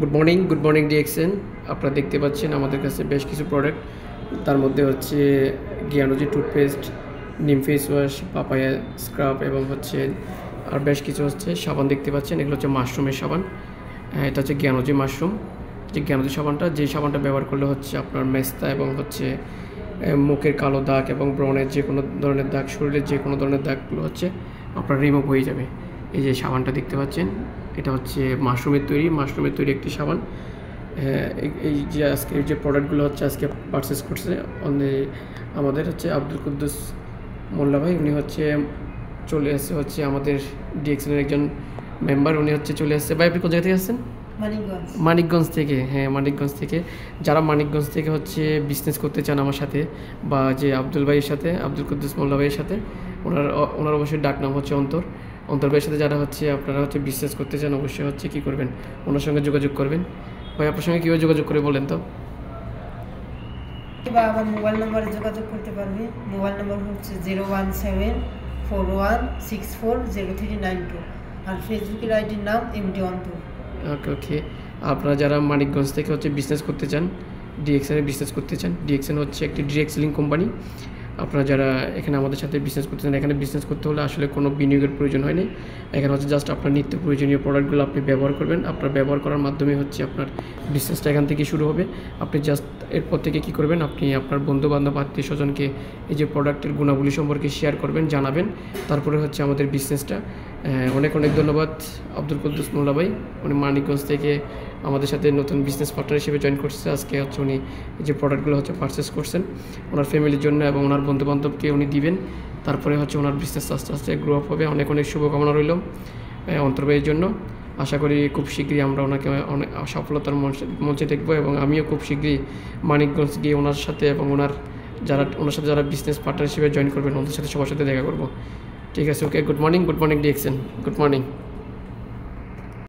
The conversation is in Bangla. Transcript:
Good morning DXN. আপনারা দেখতে পাচ্ছেন আমাদের কাছে বেশ কিছু প্রোডাক্ট, তার মধ্যে হচ্ছে জ্ঞানোজি টুথপেস্ট, নিম ফেস ওয়াশ, পাপায়া স্ক্রাব এবং হচ্ছে আর বেশ কিছু হচ্ছে সাবান দেখতে পাচ্ছেন। এগুলো হচ্ছে মাশরুমের সাবান। এটা হচ্ছে জ্ঞানোজি মাশরুম। যে জ্ঞানোজি সাবানটা, যে সাবানটা ব্যবহার করলে হচ্ছে আপনার মেস্তা এবং হচ্ছে মুখের কালো দাগ এবং ব্রণের যে কোনো ধরনের দাগ, শরীরের যে কোনো ধরনের দাগগুলো হচ্ছে আপনার রিমুভ হয়ে যাবে। এই যে সাবানটা দেখতে পাচ্ছেন, এটা হচ্ছে মাশরুমের তৈরি একটি সাবান। এই যে আজকে যে প্রোডাক্টগুলো হচ্ছে আজকে পারচেস করছে আমাদের হচ্ছে আব্দুল কুদ্দুস মোল্লা ভাই। উনি হচ্ছে চলে আসছে হচ্ছে আমাদের ডিএক্সএনের একজন মেম্বার। উনি হচ্ছে চলে আসছে। ভাই আপনি কোন জায়গা থেকে আসছেন? মানিকগঞ্জ থেকে। হ্যাঁ, মানিকগঞ্জ থেকে। যারা মানিকগঞ্জ থেকে হচ্ছে বিজনেস করতে চান আমার সাথে, বা যে আব্দুল ভাইয়ের সাথে, আব্দুল কুদ্দুস মোল্লা ভাইয়ের সাথে, ওনার অবশ্যই ডাক নাম হচ্ছে অন্তর ভাইয়ের সাথে যারা হচ্ছে আপনারা হচ্ছে বিজনেস করতে চান, অবশ্যই হচ্ছে কী করবেন, ওনার সঙ্গে যোগাযোগ করবেন। ভাই আপনার সঙ্গে কীভাবে যোগাযোগ করে বলেন তো? বা আমার মোবাইল নম্বরে যোগাযোগ করতে পারবে। মোবাইল নম্বর হচ্ছে 01741640392, আর ফেসবুকের আইডির নাম এমডি অন্তর। ওকে। আপনারা যারা মানিকগঞ্জ থেকে হচ্ছে বিজনেস করতে চান, ডিএক্সএনে বিজনেস করতে চান, ডিএক্সএন হচ্ছে একটি ডিরেক্ট সেলিং কোম্পানি। আপনারা যারা এখানে আমাদের সাথে বিজনেস করতে চান, এখানে বিজনেস করতে হলে আসলে কোনো বিনিয়োগের প্রয়োজন হয় না। এখানে হচ্ছে জাস্ট আপনার নিত্য প্রয়োজনীয় প্রোডাক্টগুলো আপনি ব্যবহার করবেন। আপনার ব্যবহার করার মাধ্যমে হচ্ছে আপনার বিজনেসটা এখান থেকে শুরু হবে। আপনি জাস্ট এরপর থেকে কী করবেন, আপনি আপনার বন্ধুবান্ধব, আত্মীয় স্বজনকে এই যে প্রোডাক্টের গুণাবলী সম্পর্কে শেয়ার করবেন, জানাবেন। তারপরে হচ্ছে আমাদের বিজনেসটা। অনেক ধন্যবাদ আব্দুল কুদ্দুস মোল্লা ভাই। উনি মানিকগঞ্জ থেকে আমাদের সাথে নতুন বিজনেস পার্টনার হিসেবে জয়েন করছে। আজকে হচ্ছে উনি যে প্রোডাক্টগুলো হচ্ছে পারচেস করছেন ওনার ফ্যামিলির জন্য এবং ওনার বন্ধুবান্ধবকে উনি দিবেন। তারপরে হচ্ছে ওনার বিজনেস আস্তে আস্তে গ্রো আপ হবে। অনেক শুভকামনা রইল অন্তর ভাইয়ের জন্য। আশা করি খুব শীঘ্রই আমরা ওনাকে অনেক সফলতার মঞ্চে দেখবো, এবং আমিও খুব শীঘ্রই মানিকগঞ্জ গিয়ে ওনার সাথে এবং ওনার সাথে যারা বিজনেস পার্টনার হিসেবে জয়েন করবেন, ওদের সাথে সবার সাথে দেখা করবো। ঠিক আছে, okay. Good morning DXN. Good morning.